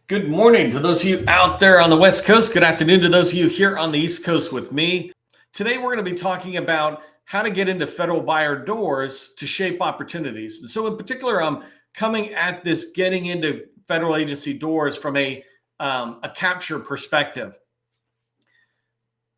Good morning to those of you out there on the West Coast. Good afternoon to those of you here on the East Coast with me. Today, we're going to be talking about how to get into federal buyer doors to shape opportunities. And so in particular, I'm coming at this getting into federal agency doors from a capture perspective.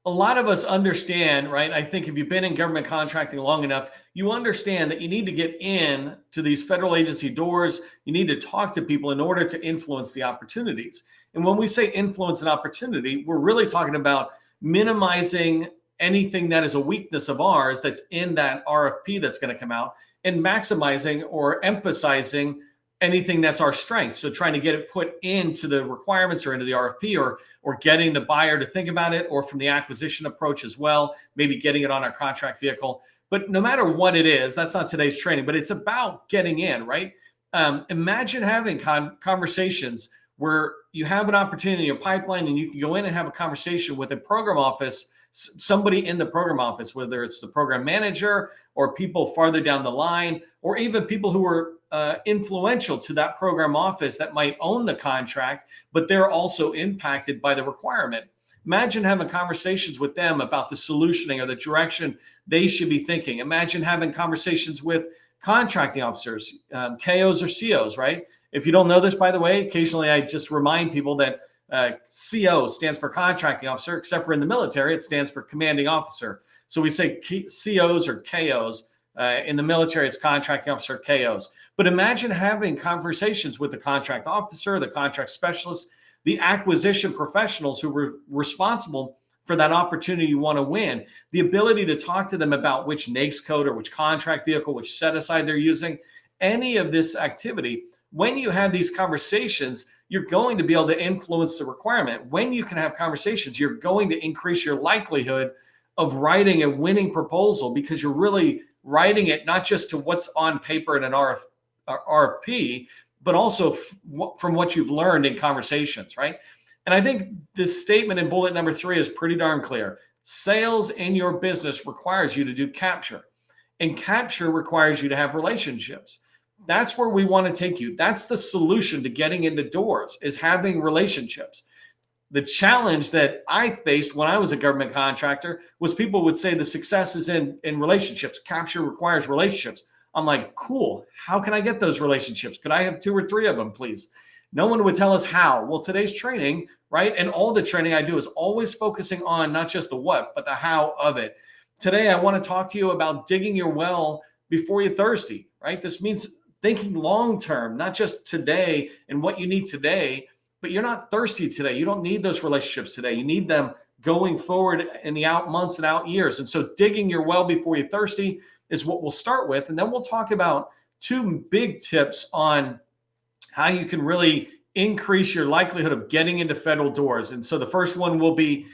A lot of us understand, right? I think if you've been in government contracting long enough, you understand that you need to get in to these federal agency doors. You need to talk to people in order to influence the opportunities. And when we say influence an opportunity, we're really talking about minimizing anything that is a weakness of ours that's in that RFP that's going to come out, and maximizing or emphasizing anything that's our strength. So trying to get it put into the requirements or into the RFP, or getting the buyer to think about it, or from the acquisition approach as well, maybe getting it on our contract vehicle. But no matter what it is, that's not today's training, but it's about getting in, right? Imagine having conversations where you have an opportunity in your pipeline and you can go in and have a conversation with a program office, somebody in the program office, whether it's the program manager or people farther down the line, or even people who are influential to that program office that might own the contract, but they're also impacted by the requirement. Imagine having conversations with them about the solutioning or the direction they should be thinking. Imagine having conversations with contracting officers, KOs or COs, right? If you don't know this, by the way, occasionally I just remind people that CO stands for contracting officer, except for in the military, it stands for commanding officer. So we say COs or KOs. In the military, it's contracting officer, KOs. But imagine having conversations with the contract officer, the contract specialist, the acquisition professionals who were responsible for that opportunity you want to win, the ability to talk to them about which NAICS code or which contract vehicle, which set aside they're using, any of this activity. When you have these conversations, you're going to be able to influence the requirement. When you can have conversations, you're going to increase your likelihood of writing a winning proposal, because you're really writing it not just to what's on paper in an RFP, but also from what you've learned in conversations, right? And I think this statement in bullet number 3 is pretty darn clear. Sales in your business requires you to do capture, and capture requires you to have relationships. That's where we want to take you. That's the solution to getting into doors, is having relationships. The challenge that I faced when I was a government contractor was people would say the success is in relationships. Capture requires relationships. I'm like, cool. How can I get those relationships? Could I have 2 or 3 of them, please? No one would tell us how. Well, today's training, right? And all the training I do is always focusing on not just the what, but the how of it. Today, I want to talk to you about digging your well before you're thirsty, right? This means thinking long-term, not just today and what you need today, but you're not thirsty today. You don't need those relationships today. You need them going forward in the out months and out years. And so digging your well before you're thirsty is what we'll start with. And then we'll talk about 2 big tips on how you can really increase your likelihood of getting into federal doors. And so the first one will be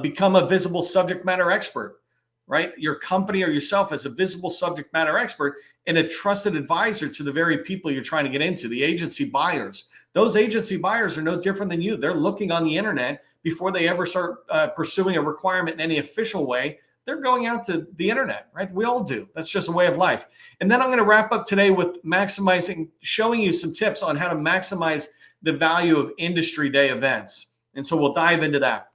become a visible subject matter expert, right? Your company or yourself as a visible subject matter expert and a trusted advisor to the very people you're trying to get into, the agency buyers. Those agency buyers are no different than you. They're looking on the internet before they ever start pursuing a requirement in any official way. They're going out to the internet, right? We all do. That's just a way of life. And then I'm going to wrap up today with showing you some tips on how to maximize the value of industry day events. And so we'll dive into that.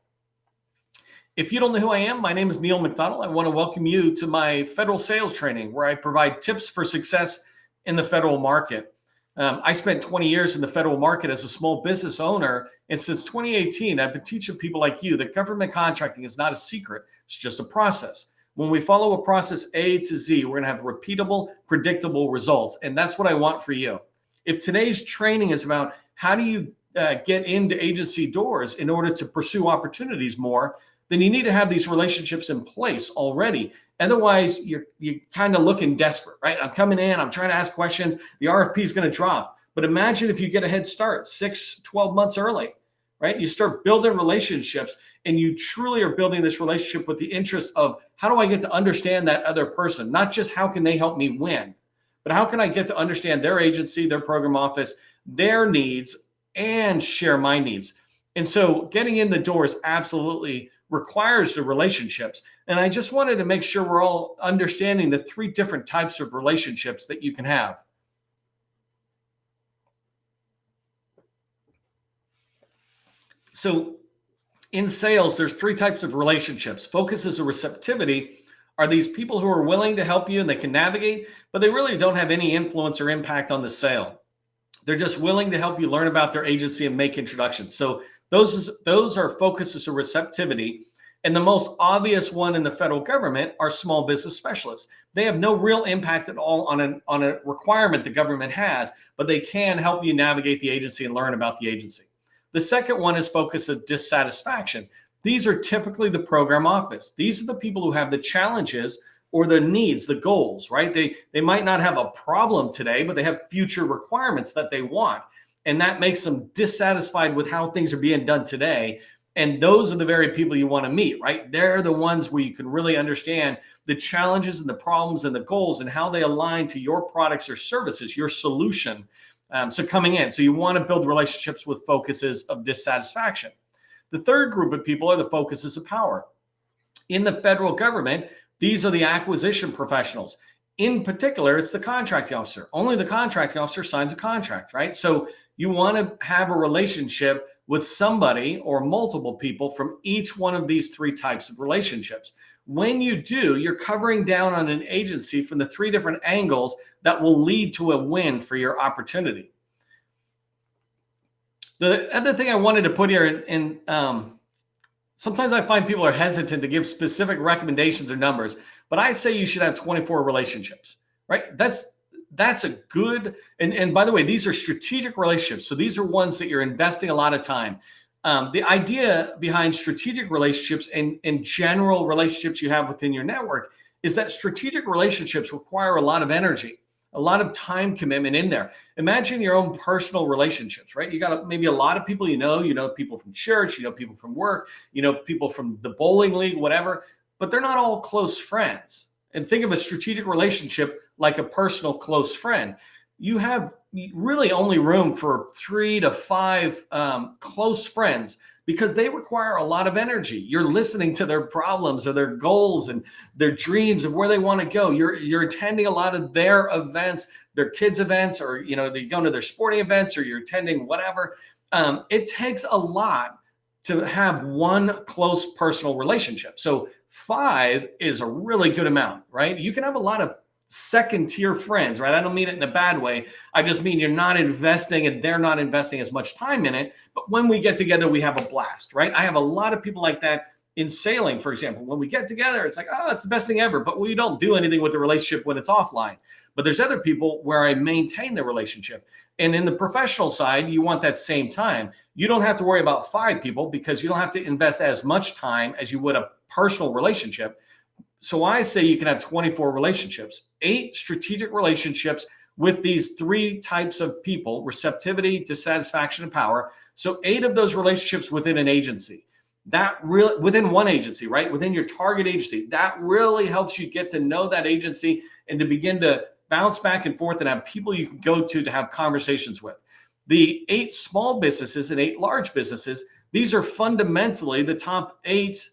If you don't know who I am, my name is Neil McDonald. I want to welcome you to my federal sales training, where I provide tips for success in the federal market. I spent 20 years in the federal market as a small business owner, and since 2018, I've been teaching people like you that government contracting is not a secret. It's just a process. When we follow a process A to Z, we're going to have repeatable, predictable results, and that's what I want for you. If today's training is about how do you get into agency doors in order to pursue opportunities more, then you need to have these relationships in place already. Otherwise, you're kind of looking desperate, right? I'm coming in, I'm trying to ask questions, the RFP is going to drop. But imagine if you get a head start 6, 12 months early, right? You start building relationships, and you truly are building this relationship with the interest of, how do I get to understand that other person? Not just how can they help me win, but how can I get to understand their agency, their program office, their needs, and share my needs? And so getting in the doors absolutely requires the relationships. And I just wanted to make sure we're all understanding the 3 different types of relationships that you can have. So in sales, there's three types of relationships. Focus or receptivity are these people who are willing to help you and they can navigate, but they really don't have any influence or impact on the sale. They're just willing to help you learn about their agency and make introductions. So those are focus or receptivity. And the most obvious one in the federal government are small business specialists. They have no real impact at all on a requirement the government has, but they can help you navigate the agency and learn about the agency. The second one is focus of dissatisfaction. These are typically the program office. These are the people who have the challenges or the needs, the goals, right? They might not have a problem today, but they have future requirements that they want. And that makes them dissatisfied with how things are being done today. And those are the very people you want to meet, right? They're the ones where you can really understand the challenges and the problems and the goals and how they align to your products or services, your solution. So coming in, so you want to build relationships with focuses of dissatisfaction. The third group of people are the focuses of power. In the federal government, these are the acquisition professionals. In particular, it's the contracting officer. Only the contracting officer signs a contract, right? So you want to have a relationship with somebody or multiple people from each one of these three types of relationships. When you do, you're covering down on an agency from the three different angles that will lead to a win for your opportunity. The other thing I wanted to put here, sometimes I find people are hesitant to give specific recommendations or numbers, but I say you should have 24 relationships, right? That's a good, and by the way, these are strategic relationships. So these are ones that you're investing a lot of time. The idea behind strategic relationships and general relationships you have within your network is that strategic relationships require a lot of energy, a lot of time commitment in there. Imagine your own personal relationships, right? You got maybe a lot of people you know people from church, you know people from work, you know people from the bowling league, whatever, but they're not all close friends. And think of a strategic relationship like a personal close friend. You have really only room for 3 to 5 close friends because they require a lot of energy. You're listening to their problems or their goals and their dreams of where they want to go. You're attending a lot of their events, their kids' events, or they go to their sporting events, or you're attending whatever. It takes a lot to have one close personal relationship. So 5 is a really good amount, right? You can have a lot of second tier friends, right? I don't mean it in a bad way. I just mean you're not investing and they're not investing as much time in it. But when we get together, we have a blast, right? I have a lot of people like that in sailing, for example. When we get together, it's like, oh, it's the best thing ever. But we don't do anything with the relationship when it's offline. But there's other people where I maintain the relationship. And in the professional side, you want that same time. You don't have to worry about 5 people because you don't have to invest as much time as you would a personal relationship. So I say you can have 24 relationships, 8 strategic relationships with these 3 types of people: receptivity, dissatisfaction, and power. So 8 of those relationships within an agency. That really, within one agency, right? Within your target agency, that really helps you get to know that agency and to begin to bounce back and forth and have people you can go to have conversations with. The 8 small businesses and 8 large businesses, these are fundamentally the top 8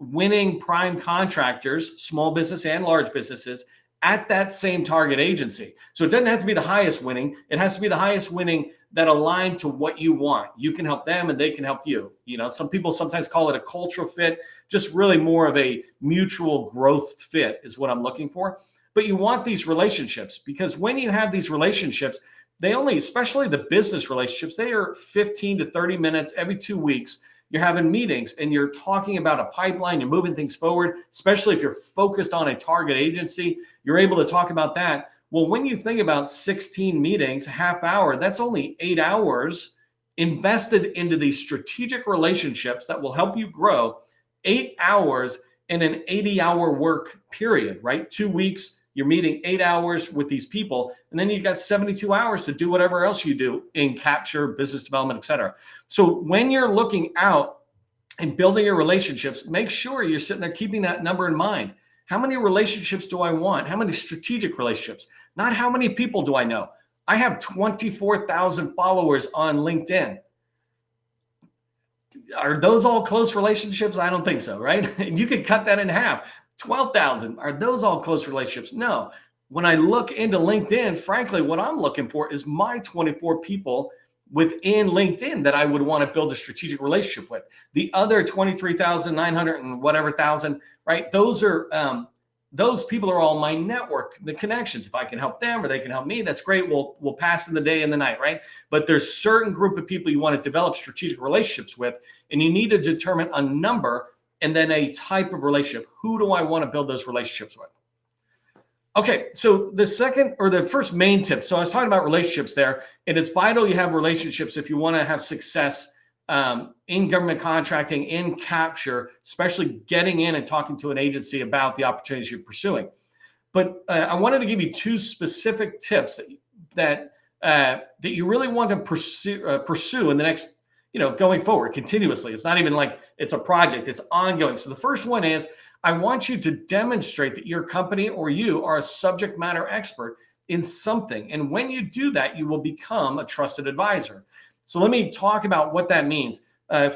winning prime contractors, small business and large businesses, at that same target agency. So it doesn't have to be the highest winning. It has to be the highest winning that align to what you want. You can help them and they can help you. Some people sometimes call it a cultural fit, just really more of a mutual growth fit is what I'm looking for. But you want these relationships because when you have these relationships, they only, especially the business relationships, they are 15 to 30 minutes every 2 weeks. You're having meetings and you're talking about a pipeline, you're moving things forward, especially if you're focused on a target agency, you're able to talk about that. Well, when you think about 16 meetings, half hour, that's only 8 hours invested into these strategic relationships that will help you grow. 8 hours in an 80-hour work period, right? 2 weeks, you're meeting 8 hours with these people, and then you've got 72 hours to do whatever else you do in capture, business development, et cetera. So when you're looking out and building your relationships, make sure you're sitting there keeping that number in mind. How many relationships do I want? How many strategic relationships? Not how many people do I know? I have 24,000 followers on LinkedIn. Are those all close relationships? I don't think so, right? And you could cut that in half. 12,000. Are those all close relationships? No. When I look into LinkedIn, frankly, what I'm looking for is my 24 people within LinkedIn that I would want to build a strategic relationship with. The other 23,900 and whatever thousand, right? Those people are all my network, the connections. If I can help them or they can help me, that's great. We'll pass in the day and the night, right? But there's certain group of people you want to develop strategic relationships with, and you need to determine a number and then a type of relationship. Who do I want to build those relationships with? Okay, so the second or the first main tip. So I was talking about relationships there, and it's vital you have relationships if you want to have success in government contracting, in capture, especially getting in and talking to an agency about the opportunities you're pursuing. But I wanted to give you two specific tips that you really want to pursue in the next, going forward continuously. It's not even like it's a project; it's ongoing. So the first one is, I want you to demonstrate that your company or you are a subject matter expert in something. And when you do that, you will become a trusted advisor. So let me talk about what that means.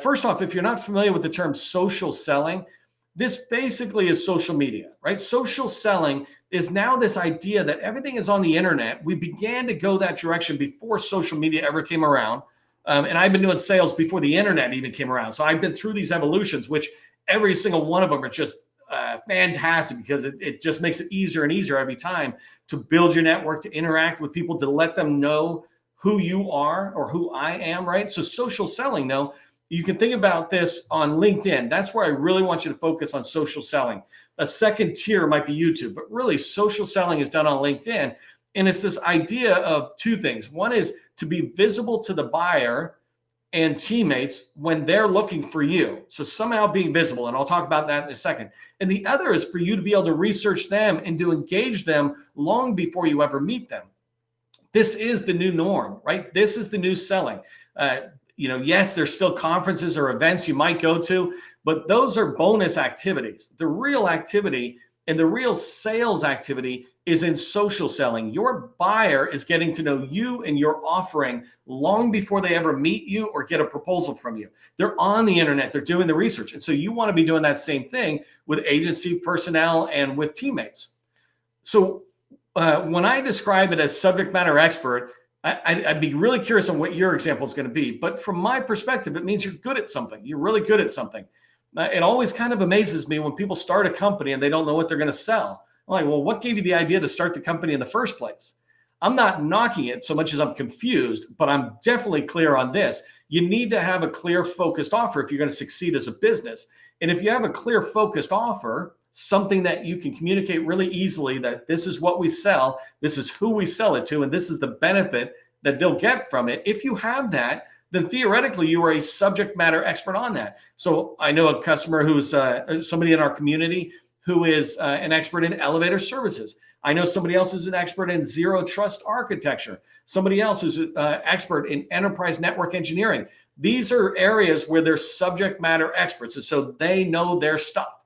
First off, if you're not familiar with the term social selling, this basically is social media, right? Social selling is now this idea that everything is on the internet. We began to go that direction before social media ever came around. And I've been doing sales before the internet even came around. So I've been through these evolutions, which every single one of them are just fantastic because it just makes it easier and easier every time to build your network, to interact with people, to let them know who you are or who I am, right? So social selling, though, you can think about this on LinkedIn. That's where I really want you to focus on social selling. A second tier might be YouTube, but really social selling is done on LinkedIn. And it's this idea of two things. One is to be visible to the buyer and teammates when they're looking for you. So somehow being visible, and I'll talk about that in a second. And the other is for you to be able to research them and to engage them long before you ever meet them. This is the new norm, right? This is the new selling. Yes, there's still conferences or events you might go to, but those are bonus activities. The real activity and the real sales activity is in social selling. Your buyer is getting to know you and your offering long before they ever meet you or get a proposal from you. They're on the internet, they're doing the research. And so you want to be doing that same thing with agency personnel and with teammates. So when I describe it as subject matter expert, I'd be really curious on what your example is going to be. But from my perspective, it means you're good at something. You're really good at something. It always kind of amazes me when people start a company and they don't know what they're going to sell. I'm like, well, what gave you the idea to start the company in the first place? I'm not knocking it so much as I'm confused, but I'm definitely clear on this. You need to have a clear, focused offer if you're going to succeed as a business. And if you have a clear, focused offer, something that you can communicate really easily that this is what we sell, this is who we sell it to, and this is the benefit that they'll get from it. If you have that, then theoretically you are a subject matter expert on that. So I know a customer who's somebody in our community who is an expert in elevator services. I know somebody else who's an expert in zero trust architecture. Somebody else who's an expert in enterprise network engineering. These are areas where they're subject matter experts, and so they know their stuff.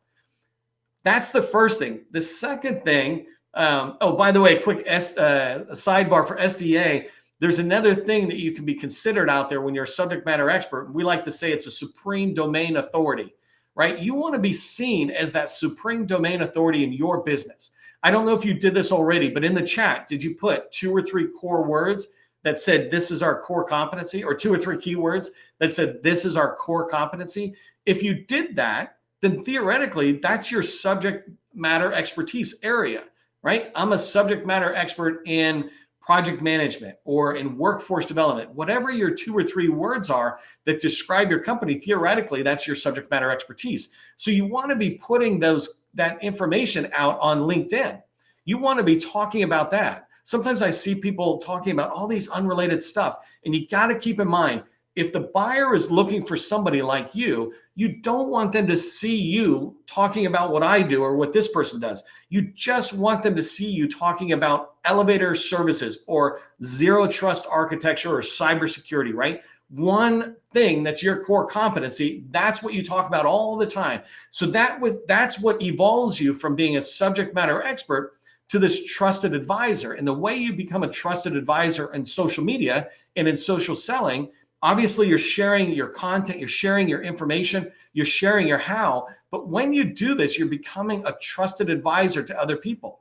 That's the first thing. The second thing, by the way, quick sidebar for SDA. There's another thing that you can be considered out there when you're a subject matter expert. We like to say it's a supreme domain authority, right? You want to be seen as that supreme domain authority in your business. I don't know if you did this already, but in the chat, did you put 2 or 3 core words that said, this is our core competency, or 2 or 3 keywords that said, this is our core competency? If you did that, then theoretically, that's your subject matter expertise area, right? I'm a subject matter expert in project management or in workforce development. Whatever your 2 or 3 words are that describe your company, theoretically, that's your subject matter expertise. So you want to be putting that information out on LinkedIn. You want to be talking about that. Sometimes I see people talking about all these unrelated stuff, and you got to keep in mind, if the buyer is looking for somebody like you don't want them to see you talking about what I do or what this person does. You just want them to see you talking about elevator services or zero trust architecture or cybersecurity, right? One thing that's your core competency, that's what you talk about all the time. So that's what evolves you from being a subject matter expert to this trusted advisor. And the way you become a trusted advisor in social media and in social selling, obviously, you're sharing your content, you're sharing your information, you're sharing your how. But when you do this, you're becoming a trusted advisor to other people.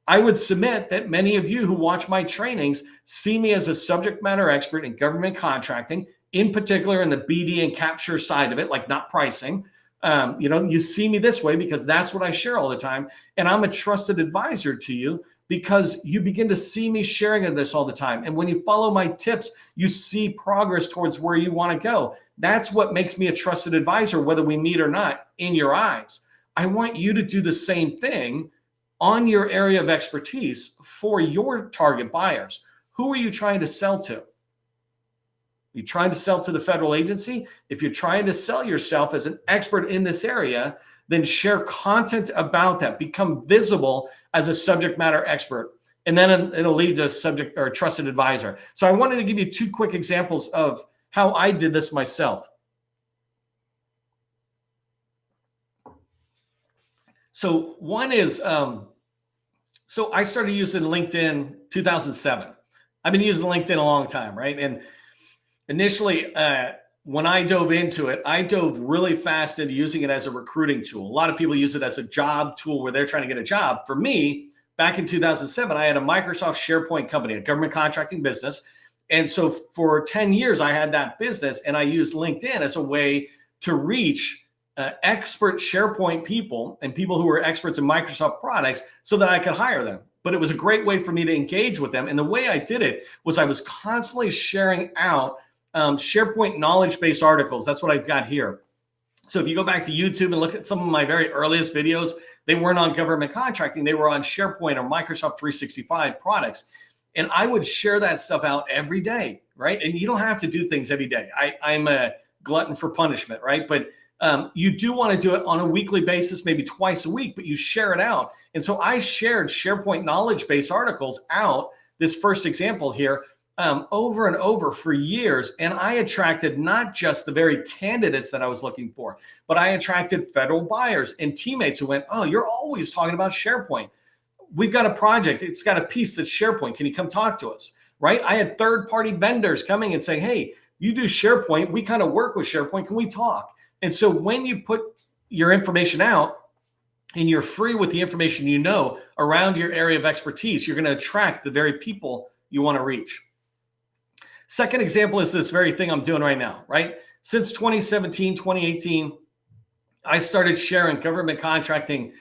I would submit that many of you who watch my trainings see me as a subject matter expert in government contracting, in particular in the BD and capture side of it, like not pricing. You see me this way because that's what I share all the time. And I'm a trusted advisor to you because you begin to see me sharing this all the time. And when you follow my tips, you see progress towards where you want to go. That's what makes me a trusted advisor, whether we meet or not, in your eyes. I want you to do the same thing on your area of expertise for your target buyers. Who are you trying to sell to? Are you trying to sell to the federal agency? If you're trying to sell yourself as an expert in this area, then share content about that. Become visible as a subject matter expert. And then it'll lead to a subject or a trusted advisor. So I wanted to give you 2 quick examples of how I did this myself. So one is, so I started using LinkedIn 2007. I've been using LinkedIn a long time, right? And initially, when I dove into it, I dove really fast into using it as a recruiting tool. A lot of people use it as a job tool where they're trying to get a job. For me, back in 2007, I had a Microsoft SharePoint company, a government contracting business. And so for 10 years, I had that business, and I used LinkedIn as a way to reach expert SharePoint people and people who were experts in Microsoft products so that I could hire them. But it was a great way for me to engage with them. And the way I did it was I was constantly sharing out SharePoint knowledge-based articles. That's what I've got here. So if you go back to YouTube and look at some of my very earliest videos, they weren't on government contracting. They were on SharePoint or Microsoft 365 products. And I would share that stuff out every day, right? And you don't have to do things every day. I'm a glutton for punishment, right? But you do want to do it on a weekly basis, maybe twice a week, but you share it out. And so I shared SharePoint knowledge-based articles out, this first example here, over and over for years. And I attracted not just the very candidates that I was looking for, but I attracted federal buyers and teammates who went, oh, you're always talking about SharePoint. We've got a project. It's got a piece that's SharePoint. Can you come talk to us? Right? I had third-party vendors coming and saying, hey, you do SharePoint. We kind of work with SharePoint. Can we talk? And so when you put your information out and you're free with the information you know around your area of expertise, you're going to attract the very people you want to reach. Second example is this very thing I'm doing right now, right? Since 2017, 2018, I started sharing government contracting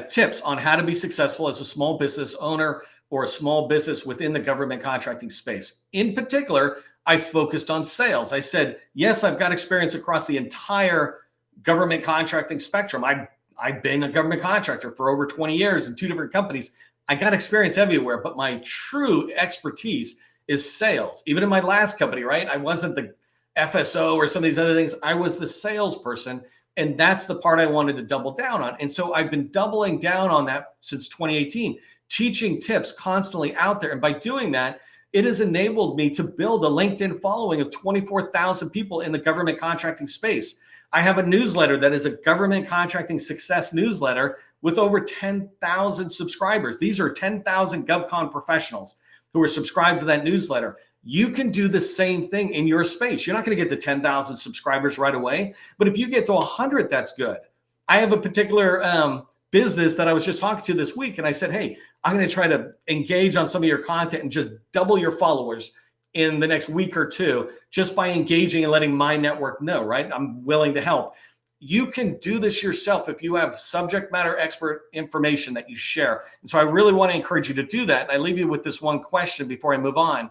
tips on how to be successful as a small business owner or a small business within the government contracting space. In particular, I focused on sales. I said, yes, I've got experience across the entire government contracting spectrum. I've been a government contractor for over 20 years in 2 different companies. I got experience everywhere, but my true expertise is sales. Even in my last company, right? I wasn't the FSO or some of these other things. I was the salesperson, and that's the part I wanted to double down on. And so I've been doubling down on that since 2018, teaching tips constantly out there. And by doing that, it has enabled me to build a LinkedIn following of 24,000 people in the government contracting space. I have a newsletter that is a government contracting success newsletter with over 10,000 subscribers. These are 10,000 GovCon professionals who are subscribed to that newsletter. You can do the same thing in your space. You're not going to get to 10,000 subscribers right away, but if you get to 100, that's good. I have a particular business that I was just talking to this week, and I said, hey, I'm going to try to engage on some of your content and just double your followers in the next week or 2 just by engaging and letting my network know, right? I'm willing to help. You can do this yourself if you have subject matter expert information that you share. And so I really want to encourage you to do that. And I leave you with this one question before I move on.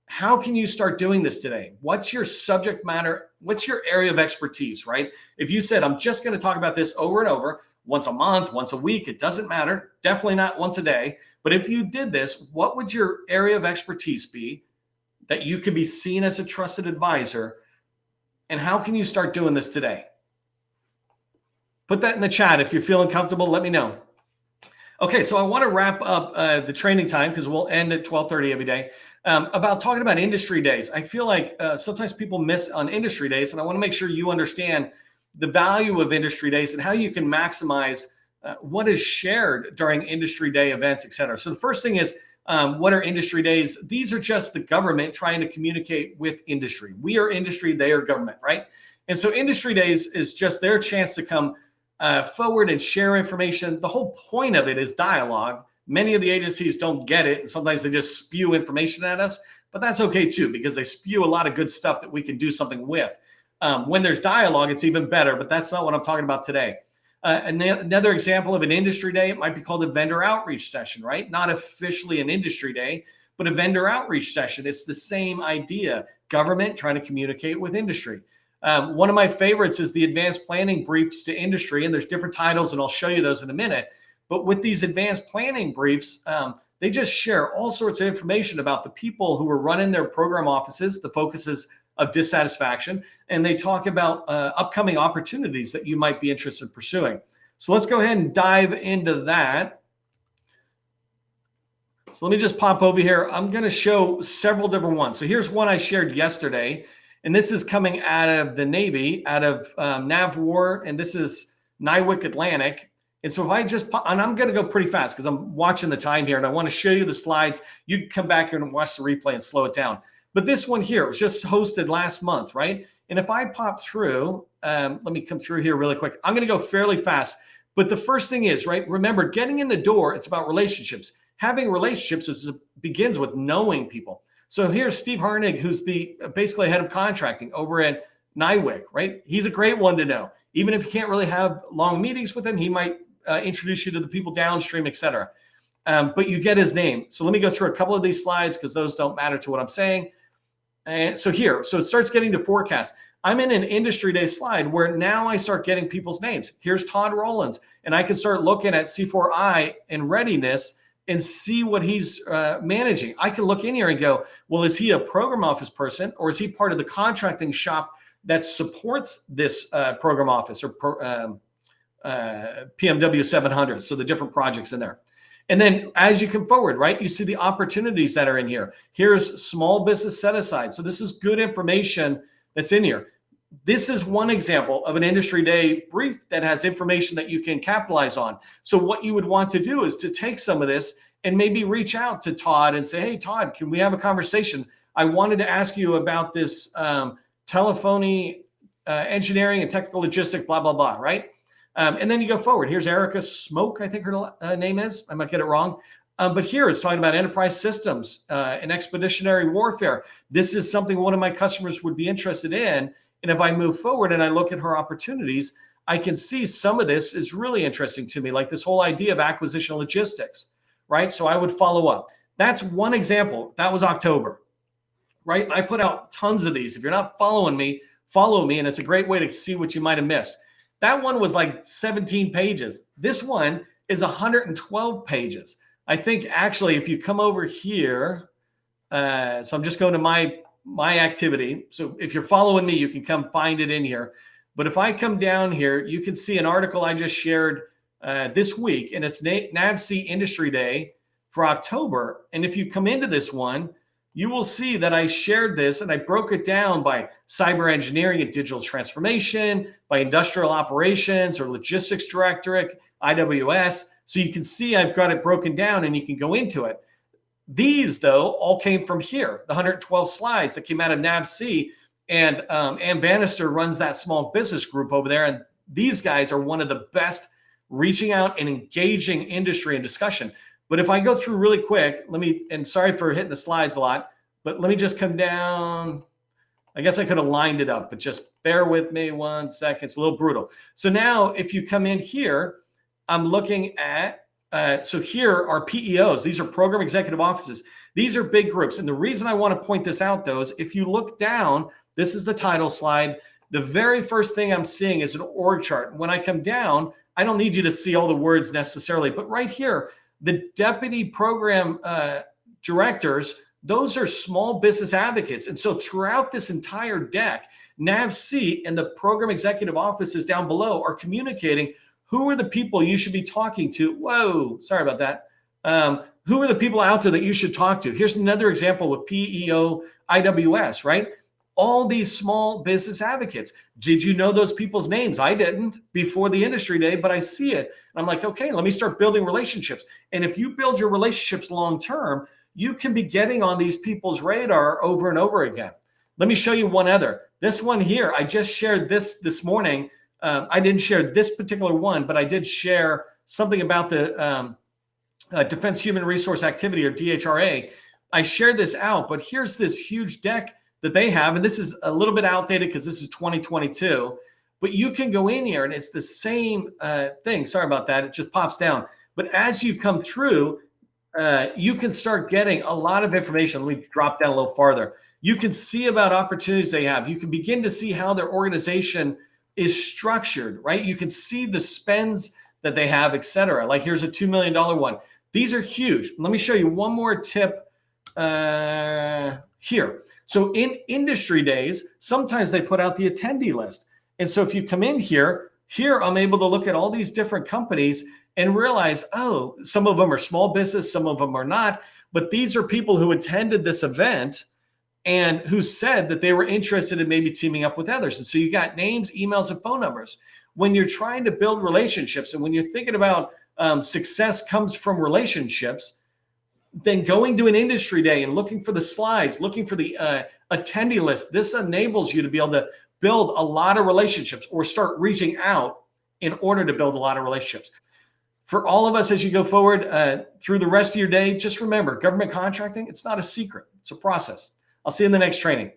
How can you start doing this today? What's your subject matter? What's your area of expertise, right? If you said, I'm just going to talk about this over and over, once a month, once a week, it doesn't matter. Definitely not once a day. But if you did this, what would your area of expertise be that you could be seen as a trusted advisor? And how can you start doing this today? Put that in the chat. If you're feeling comfortable, let me know. Okay, so I want to wrap up the training time because we'll end at 12:30 every day about talking about industry days. I feel like sometimes people miss on industry days, and I want to make sure you understand the value of industry days and how you can maximize what is shared during industry day events, et cetera. So the first thing is, what are industry days? These are just the government trying to communicate with industry. We are industry, they are government, right? And so industry days is just their chance to come forward and share information. The whole point of it is dialogue, Many of the agencies don't get it, and sometimes they just spew information at us, but that's okay too, because they spew a lot of good stuff that we can do something with. When there's dialogue, it's even better, but that's not what I'm talking about today. Another example of an industry day, it might be called a vendor outreach session, right? Not officially an industry day, but a vendor outreach session. It's the same idea, government trying to communicate with industry. One of my favorites is the advanced planning briefs to industry, and there's different titles, and I'll show you those in a minute. But with these advanced planning briefs, they just share all sorts of information about the people who are running their program offices, the focuses of dissatisfaction, and they talk about upcoming opportunities that you might be interested in pursuing. So let's go ahead and dive into that. So let me just pop over here. I'm going to show several different ones. So here's one I shared yesterday, and this is coming out of the Navy, out of NAVWAR, and this is Nywick Atlantic. And so if I just, and I'm going to go pretty fast because I'm watching the time here, and I want to show you the slides. You can come back here and watch the replay and slow it down. But this one here was just hosted last month, right? And if I pop through, let me come through here really quick. I'm going to go fairly fast. But the first thing is, right, remember, getting in the door, it's about relationships. Having relationships begins with knowing people. So here's Steve Harnig, who's the basically head of contracting over at Nywick, right? He's a great one to know. Even if you can't really have long meetings with him, he might introduce you to the people downstream, et cetera. But you get his name. So let me go through a couple of these slides because those don't matter to what I'm saying. And so here, so it starts getting to forecast. I'm in an industry day slide where now I start getting people's names. Here's Todd Rollins, and I can start looking at C4I and readiness and see what he's managing. I can look in here and go, well, is he a program office person, or is he part of the contracting shop that supports this program office or PMW 700? So the different projects in there. And then as you come forward, right, you see the opportunities that are in here. Here's small business set aside. So this is good information that's in here. This is one example of an industry day brief that has information that you can capitalize on. So what you would want to do is to take some of this and maybe reach out to Todd and say, hey, Todd, can we have a conversation? I wanted to ask you about this telephony engineering and technical logistics, blah, blah, blah, right? And then you go forward. Here's Erica Smoke, I think her name is. I might get it wrong. But here it's talking about enterprise systems and expeditionary warfare. This is something one of my customers would be interested in. And if I move forward and I look at her opportunities, I can see some of this is really interesting to me, like this whole idea of acquisition logistics, right? So I would follow up. That's one example. That was October, right? I put out tons of these. If you're not following me, follow me. And it's a great way to see what you might have missed. That one was like 17 pages. This one is 112 pages. I think actually, if you come over here, so I'm just going to my activity. So if you're following me, you can come find it in here. But if I come down here, you can see an article I just shared this week, and it's NAVC Industry Day for October. And if you come into this one, you will see that I shared this and I broke it down by cyber engineering and digital transformation, by industrial operations or logistics directorate, IWS. So you can see I've got it broken down and you can go into it. These, though, all came from here, the 112 slides that came out of NAVC. And Ann Bannister runs that small business group over there. And these guys are one of the best reaching out and engaging industry and discussion. But if I go through really quick, and sorry for hitting the slides a lot, but let me just come down. I guess I could have lined it up, but just bear with me 1 second. It's a little brutal. So now if you come in here, I'm looking at, so here are PEOs. These are program executive offices. These are big groups. And the reason I want to point this out, though, is if you look down, this is the title slide. The very first thing I'm seeing is an org chart. When I come down, I don't need you to see all the words necessarily, but right here, the deputy program directors, those are small business advocates. And so throughout this entire deck, NAVC and the program executive offices down below are communicating who are the people you should be talking to. Whoa, sorry about that. Who are the people out there that you should talk to? Here's another example with PEO IWS, right? All these small business advocates. Did you know those people's names? I didn't before the industry day, but I see it. And I'm like, okay, let me start building relationships. And if you build your relationships long-term, you can be getting on these people's radar over and over again. Let me show you one other. This one here, I just shared this morning. I didn't share this particular one, but I did share something about the Defense Human Resource Activity, or DHRA. I shared this out, but here's this huge deck that they have. And this is a little bit outdated because this is 2022, but you can go in here and it's the same thing. Sorry about that. It just pops down. But as you come through, you can start getting a lot of information. Let me drop down a little farther. You can see about opportunities they have. You can begin to see how their organization is structured, right? You can see the spends that they have, et cetera. Like here's a $2 million one. These are huge. Let me show you one more tip here. So in industry days, sometimes they put out the attendee list. And so if you come in here I'm able to look at all these different companies and realize, oh, some of them are small business, some of them are not, but these are people who attended this event and who said that they were interested in maybe teaming up with others. And so you got names, emails, and phone numbers. When you're trying to build relationships and when you're thinking about success comes from relationships, then going to an industry day and looking for the slides, looking for the attendee list, this enables you to be able to build a lot of relationships or start reaching out in order to build a lot of relationships. For all of us, as you go forward through the rest of your day, just remember, government contracting, it's not a secret. It's a process. I'll see you in the next training.